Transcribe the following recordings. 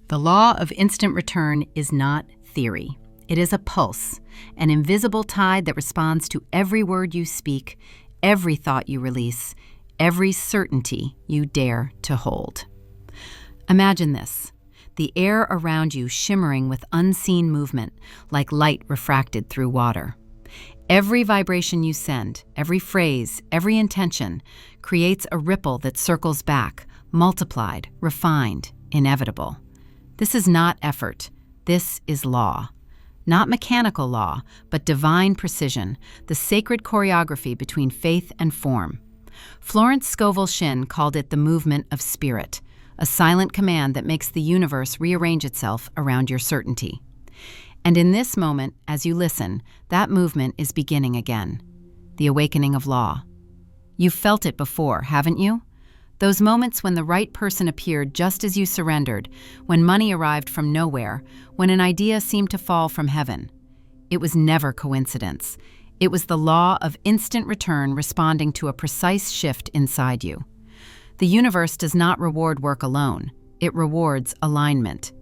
The law of instant return is not theory. It is a pulse, an invisible tide that responds to every word you speak, every thought you release, every certainty you dare to hold. Imagine this: the air around you shimmering with unseen movement, like light refracted through water. Every vibration you send, every phrase, every intention, creates a ripple that circles back, multiplied, refined, inevitable. This is not effort. This is law. Not mechanical law, but divine precision, the sacred choreography between faith and form. Florence Scovel Shinn called it the movement of spirit, a silent command that makes the universe rearrange itself around your certainty. And in this moment, as you listen, that movement is beginning again. The awakening of law. You've felt it before, haven't you? Those moments when the right person appeared just as you surrendered, when money arrived from nowhere, when an idea seemed to fall from heaven. It was never coincidence. It was the law of instant return responding to a precise shift inside you. The universe does not reward work alone. It rewards alignment.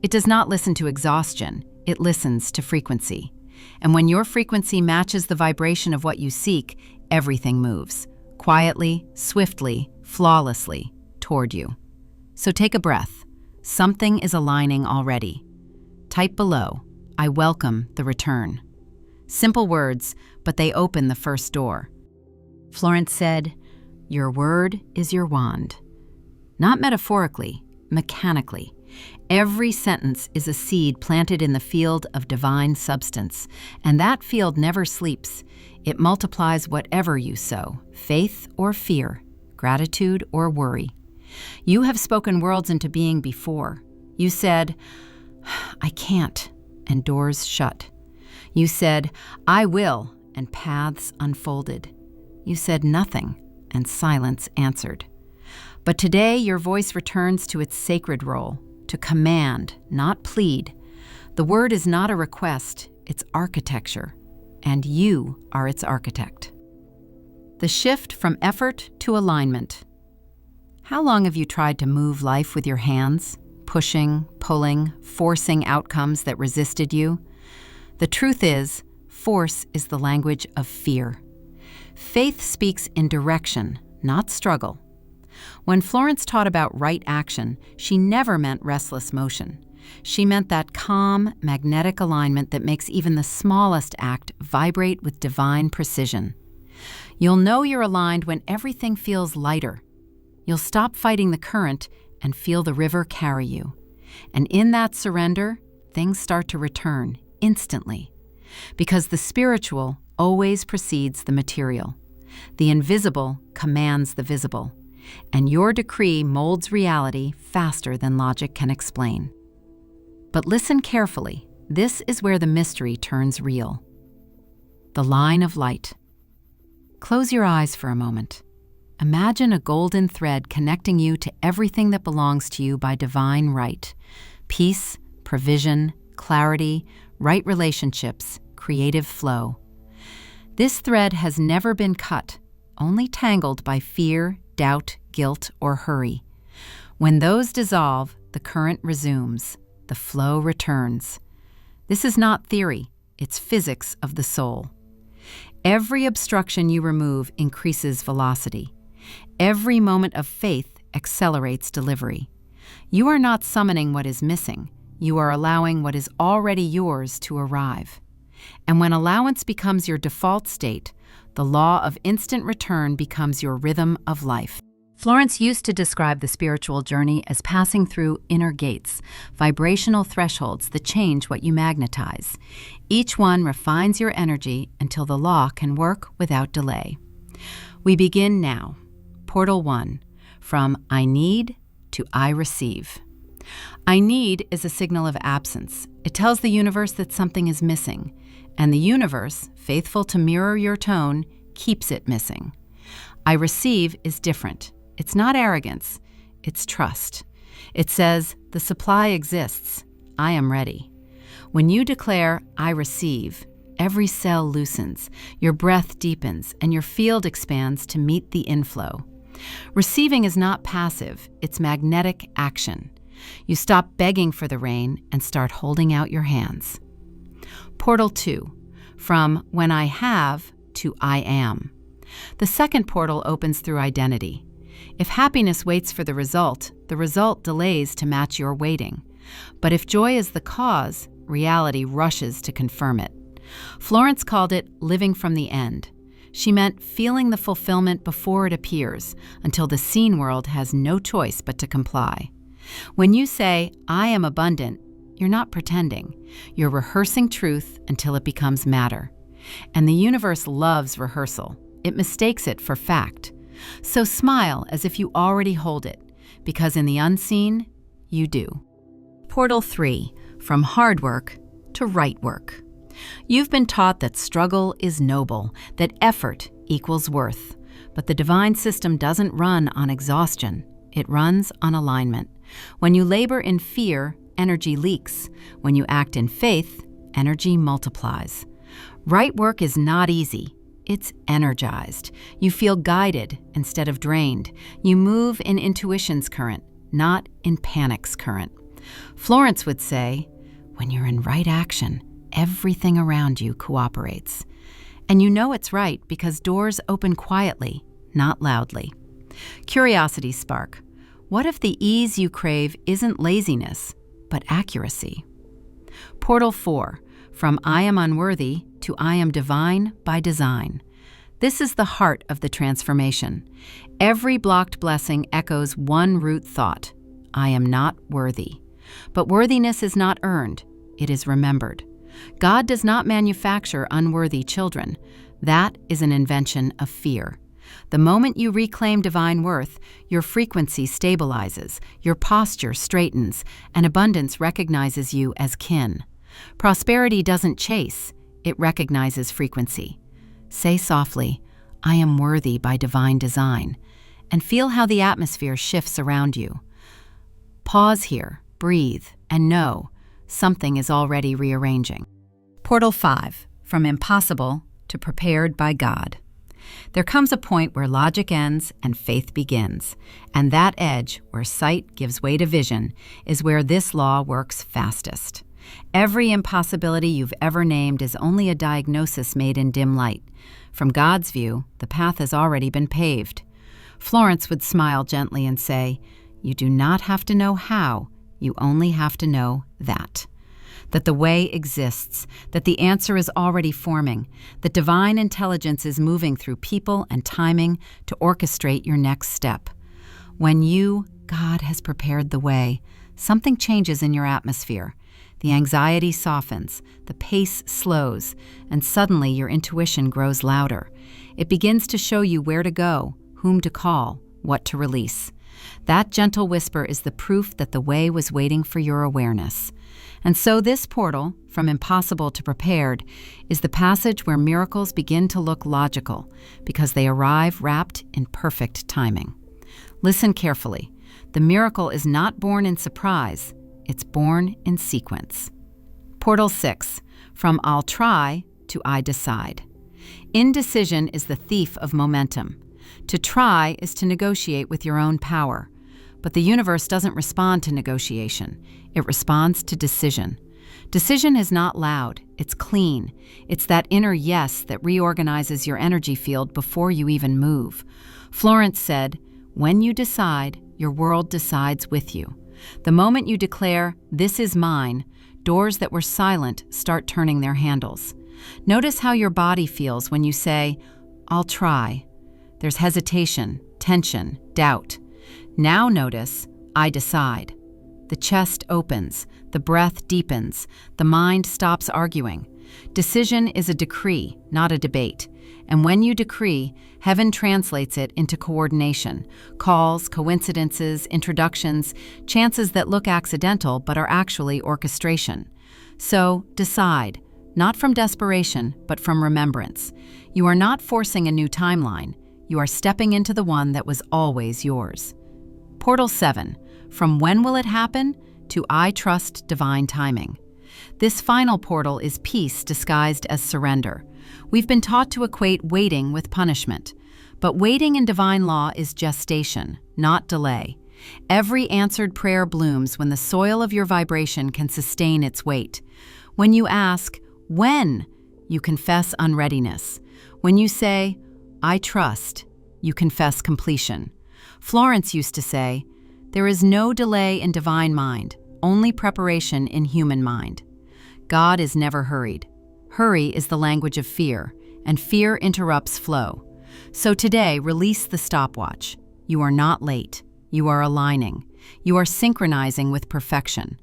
It does not listen to exhaustion. It listens to frequency. And when your frequency matches the vibration of what you seek, everything moves, quietly, swiftly, flawlessly, toward you. So take a breath. Something is aligning already. Type below, "I welcome the return." Simple words, but they open the first door. Florence said, "Your word is your wand." Not metaphorically, mechanically. Every sentence is a seed planted in the field of divine substance, and that field never sleeps. It multiplies whatever you sow, faith or fear, gratitude or worry. You have spoken worlds into being before. You said, "I can't," and doors shut. You said, "I will," and paths unfolded. You said nothing, and silence answered. But today your voice returns to its sacred role, to command, not plead. The word is not a request, it's architecture, and you are its architect. The shift from effort to alignment. How long have you tried to move life with your hands, pushing, pulling, forcing outcomes that resisted you? The truth is, force is the language of fear. Faith speaks in direction, not struggle. When Florence taught about right action, she never meant restless motion. She meant that calm, magnetic alignment that makes even the smallest act vibrate with divine precision. You'll know you're aligned when everything feels lighter. You'll stop fighting the current and feel the river carry you. And in that surrender, things start to return instantly. Because the spiritual always precedes the material. The invisible commands the visible. And your decree molds reality faster than logic can explain. But listen carefully. This is where the mystery turns real. The line of light. Close your eyes for a moment. Imagine a golden thread connecting you to everything that belongs to you by divine right. Peace, provision, clarity, right relationships, creative flow. This thread has never been cut, only tangled by fear, doubt, guilt, or hurry. When those dissolve, the current resumes, the flow returns. This is not theory, it's physics of the soul. Every obstruction you remove increases velocity. Every moment of faith accelerates delivery. You are not summoning what is missing. You are allowing what is already yours to arrive. And when allowance becomes your default state, the law of instant return becomes your rhythm of life. Florence used to describe the spiritual journey as passing through inner gates, vibrational thresholds that change what you magnetize. Each one refines your energy until the law can work without delay. We begin now. Portal 1, from I need to I receive. I need is a signal of absence. It tells the universe that something is missing, and the universe, faithful to mirror your tone, keeps it missing. I receive is different. It's not arrogance, it's trust. It says, the supply exists, I am ready. When you declare, I receive, every cell loosens, your breath deepens, and your field expands to meet the inflow. Receiving is not passive, it's magnetic action. You stop begging for the rain and start holding out your hands. Portal 2, from when I have to I am. The second portal opens through identity. If happiness waits for the result delays to match your waiting. But if joy is the cause, reality rushes to confirm it. Florence called it living from the end. She meant feeling the fulfillment before it appears, until the seen world has no choice but to comply. When you say, I am abundant, you're not pretending. You're rehearsing truth until it becomes matter. And the universe loves rehearsal. It mistakes it for fact. So smile as if you already hold it, because in the unseen, you do. Portal 3, from hard work to right work. You've been taught that struggle is noble, that effort equals worth. But the divine system doesn't run on exhaustion. It runs on alignment. When you labor in fear, energy leaks. When you act in faith, energy multiplies. Right work is not easy. It's energized. You feel guided instead of drained. You move in intuition's current, not in panic's current. Florence would say, when you're in right action, everything around you cooperates. And you know it's right because doors open quietly, not loudly. Curiosity spark. What if the ease you crave isn't laziness, but accuracy? Portal 4, from I am unworthy to I am divine by design. This is the heart of the transformation. Every blocked blessing echoes one root thought: I am not worthy. But worthiness is not earned, it is remembered. God does not manufacture unworthy children. That is an invention of fear. The moment you reclaim divine worth, your frequency stabilizes, your posture straightens, and abundance recognizes you as kin. Prosperity doesn't chase, it recognizes frequency. Say softly, I am worthy by divine design, and feel how the atmosphere shifts around you. Pause here, breathe, and know something is already rearranging. Portal 5, from impossible to prepared by God. There comes a point where logic ends and faith begins, and that edge, where sight gives way to vision, is where this law works fastest. Every impossibility you've ever named is only a diagnosis made in dim light. From God's view, the path has already been paved. Florence would smile gently and say, you do not have to know how, you only have to know that the way exists, that the answer is already forming, that divine intelligence is moving through people and timing to orchestrate your next step. When God has prepared the way, something changes in your atmosphere. The anxiety softens, the pace slows, and suddenly your intuition grows louder. It begins to show you where to go, whom to call, what to release. That gentle whisper is the proof that the way was waiting for your awareness. And so this portal, from impossible to prepared, is the passage where miracles begin to look logical, because they arrive wrapped in perfect timing. Listen carefully. The miracle is not born in surprise, it's born in sequence. Portal 6, from I'll try to I decide. Indecision is the thief of momentum. To try is to negotiate with your own power. But the universe doesn't respond to negotiation. It responds to decision. Decision is not loud. It's clean. It's that inner yes that reorganizes your energy field before you even move. Florence said, when you decide, your world decides with you. The moment you declare, this is mine, doors that were silent start turning their handles. Notice how your body feels when you say, I'll try. There's hesitation, tension, doubt. Now notice, I decide. The chest opens, the breath deepens, the mind stops arguing. Decision is a decree, not a debate. And when you decree, heaven translates it into coordination, calls, coincidences, introductions, chances that look accidental but are actually orchestration. So, decide, not from desperation, but from remembrance. You are not forcing a new timeline. You are stepping into the one that was always yours. Portal 7, from when will it happen to I trust divine timing. This final portal is peace disguised as surrender. We've been taught to equate waiting with punishment. But waiting in divine law is gestation, not delay. Every answered prayer blooms when the soil of your vibration can sustain its weight. When you ask, when? You confess unreadiness. When you say, I trust, you confess completion. Florence used to say, there is no delay in divine mind, only preparation in human mind. God is never hurried. Hurry is the language of fear, and fear interrupts flow. So today, release the stopwatch. You are not late. You are aligning. You are synchronizing with perfection.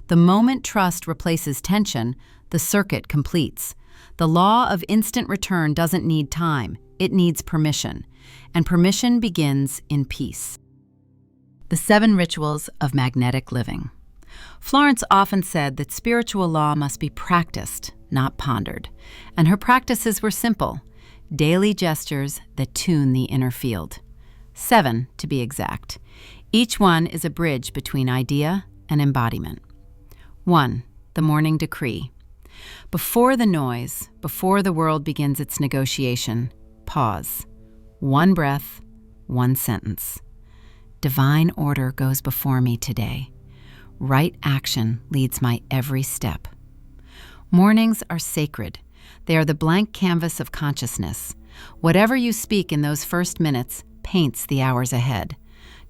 The moment trust replaces tension, the circuit completes. The law of instant return doesn't need time, it needs permission. And permission begins in peace. The 7 rituals of magnetic living. Florence often said that spiritual law must be practiced, not pondered. And her practices were simple, daily gestures that tune the inner field. 7, to be exact. Each one is a bridge between idea and embodiment. 1. The morning decree. Before the noise, before the world begins its negotiation, pause. 1 breath, 1 sentence. Divine order goes before me today. Right action leads my every step. Mornings are sacred. They are the blank canvas of consciousness. Whatever you speak in those first minutes paints the hours ahead.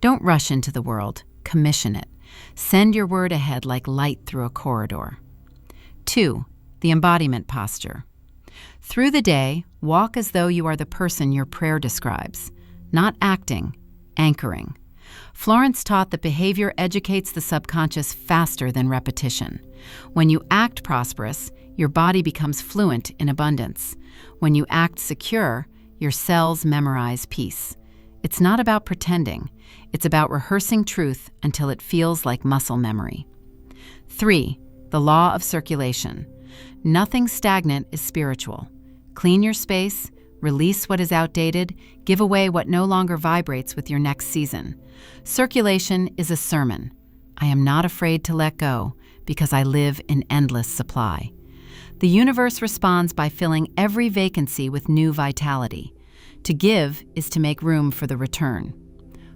Don't rush into the world. Commission it. Send your word ahead like light through a corridor. 2. The embodiment posture. Through the day, walk as though you are the person your prayer describes. Not acting, anchoring. Florence taught that behavior educates the subconscious faster than repetition. When you act prosperous, your body becomes fluent in abundance. When you act secure, your cells memorize peace. It's not about pretending. It's about rehearsing truth until it feels like muscle memory. 3. The law of circulation. Nothing stagnant is spiritual. Clean your space, release what is outdated, give away what no longer vibrates with your next season. Circulation is a sermon. I am not afraid to let go because I live in endless supply. The universe responds by filling every vacancy with new vitality. To give is to make room for the return.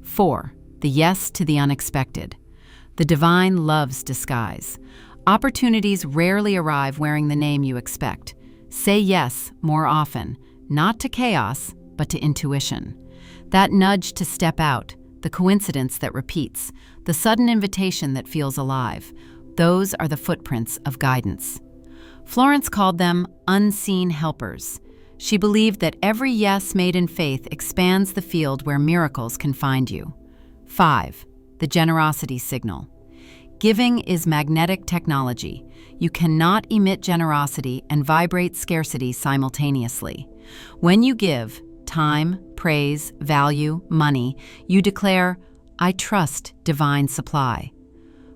4. The yes to the unexpected. The divine loves disguise. Opportunities rarely arrive wearing the name you expect. Say yes more often, not to chaos, but to intuition. That nudge to step out, the coincidence that repeats, the sudden invitation that feels alive, those are the footprints of guidance. Florence called them unseen helpers. She believed that every yes made in faith expands the field where miracles can find you. 5. The generosity signal. Giving is magnetic technology. You cannot emit generosity and vibrate scarcity simultaneously. When you give time, praise, value, money, you declare, I trust divine supply.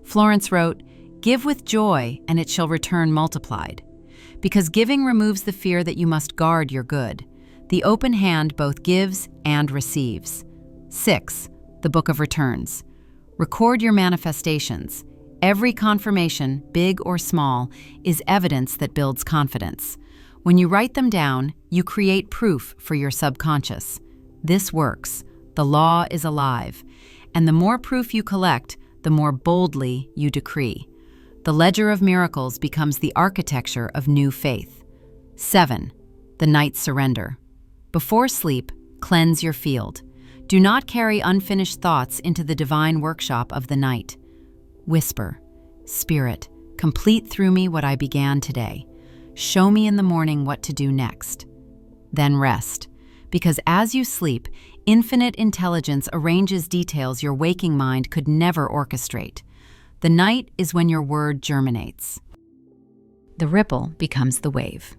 Florence wrote, give with joy and it shall return multiplied. Because giving removes the fear that you must guard your good. The open hand both gives and receives. 6. The Book of Returns. Record your manifestations. Every confirmation, big or small, is evidence that builds confidence. When you write them down, you create proof for your subconscious. This works. The law is alive. And the more proof you collect, the more boldly you decree. The ledger of miracles becomes the architecture of new faith. 7. The night surrender. Before sleep, cleanse your field. Do not carry unfinished thoughts into the divine workshop of the night. Whisper, Spirit, complete through me what I began today. Show me in the morning what to do next. Then rest, because as you sleep, infinite intelligence arranges details your waking mind could never orchestrate. The night is when your word germinates. The ripple becomes the wave.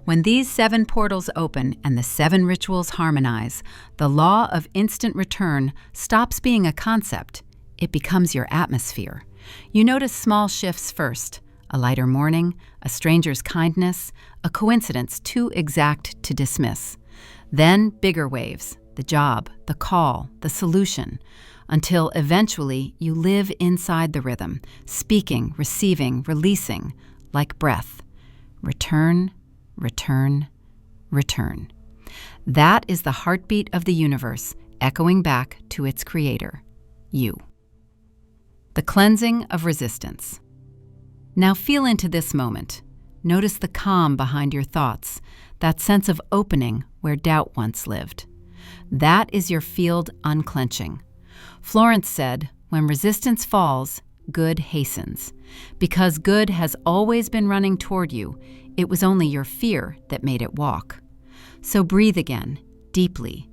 When these 7 portals open and the 7 rituals harmonize, the law of instant return stops being a concept. It becomes your atmosphere. You notice small shifts first, a lighter morning, a stranger's kindness, a coincidence too exact to dismiss. Then bigger waves, the job, the call, the solution, until eventually you live inside the rhythm, speaking, receiving, releasing, like breath. Return, return, return. That is the heartbeat of the universe, echoing back to its creator. you. The cleansing of resistance. Now feel into this moment. Notice the calm behind your thoughts, that sense of opening where doubt once lived. That is your field unclenching. Florence said, when resistance falls, good hastens. Because good has always been running toward you, it was only your fear that made it walk. So breathe again, deeply,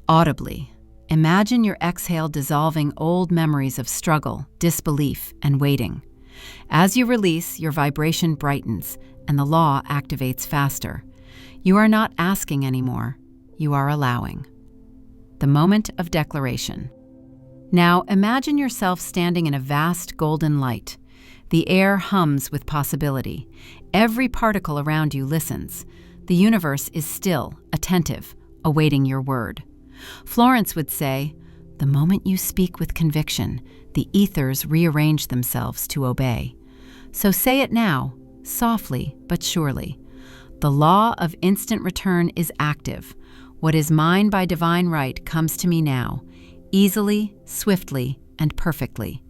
audibly. Imagine your exhale dissolving old memories of struggle, disbelief, and waiting. As you release, your vibration brightens, and the law activates faster. You are not asking anymore, you are allowing. The moment of declaration. Now imagine yourself standing in a vast golden light. The air hums with possibility. Every particle around you listens. The universe is still, attentive, awaiting your word. Florence would say, the moment you speak with conviction, the ethers rearrange themselves to obey. So say it now, softly but surely. The law of instant return is active. What is mine by divine right comes to me now, easily, swiftly, and perfectly.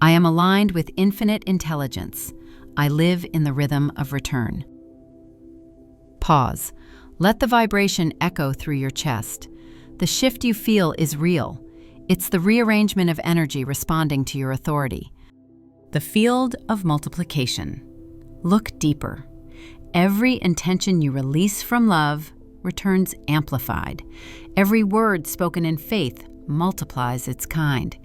I am aligned with infinite intelligence. I live in the rhythm of return. Pause. Let the vibration echo through your chest. The shift you feel is real. It's the rearrangement of energy responding to your authority. The field of multiplication. Look deeper. Every intention you release from love returns amplified. Every word spoken in faith multiplies its kind.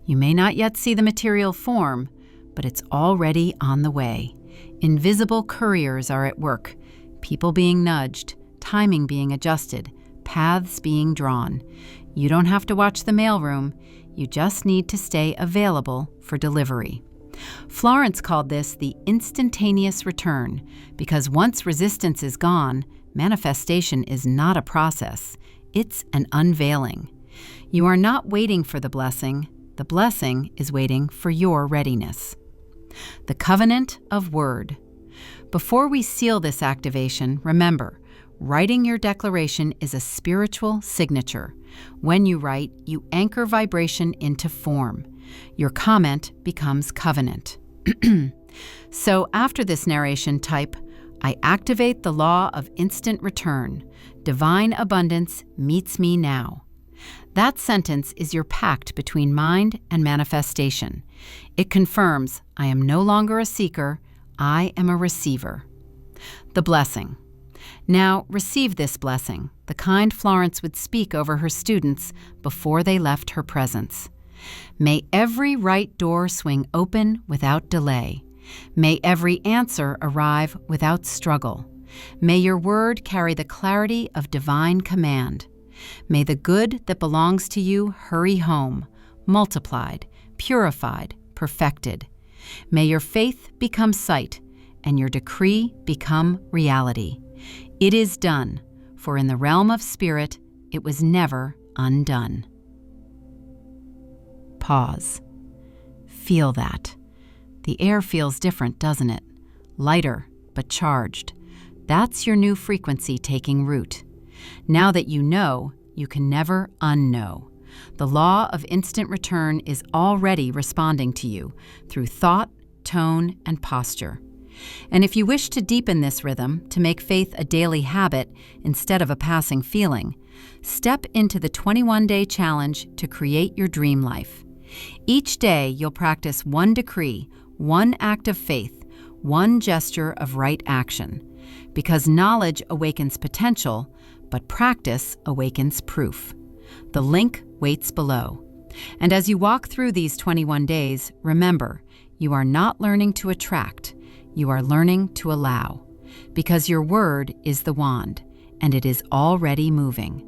You may not yet see the material form, but it's already on the way. Invisible couriers are at work, people being nudged, timing being adjusted, paths being drawn. You don't have to watch the mailroom, you just need to stay available for delivery. Florence called this the instantaneous return, because once resistance is gone, manifestation is not a process, it's an unveiling. You are not waiting for the blessing is waiting for your readiness. The covenant of word. Before we seal this activation, remember, writing your declaration is a spiritual signature. When you write, you anchor vibration into form. Your comment becomes covenant. So after this narration, type, I activate the law of instant return. Divine abundance meets me now. That sentence is your pact between mind and manifestation. It confirms, I am no longer a seeker, I am a receiver. The blessing. Now receive this blessing, the kind Florence would speak over her students before they left her presence. May every right door swing open without delay. May every answer arrive without struggle. May your word carry the clarity of divine command. May the good that belongs to you hurry home, multiplied, purified, perfected. May your faith become sight, and your decree become reality. It is done, for in the realm of spirit, it was never undone. Pause. Feel that. The air feels different, doesn't it? Lighter, but charged. That's your new frequency taking root. Now that you know, you can never unknow. The law of instant return is already responding to you through thought, tone, and posture. And if you wish to deepen this rhythm, to make faith a daily habit instead of a passing feeling, step into the 21-day challenge to create your dream life. Each day, you'll practice one decree, one act of faith, one gesture of right action. Because knowledge awakens potential, but practice awakens proof. The link waits below. And as you walk through these 21 days, remember, you are not learning to attract, you are learning to allow. Because your word is the wand, and it is already moving.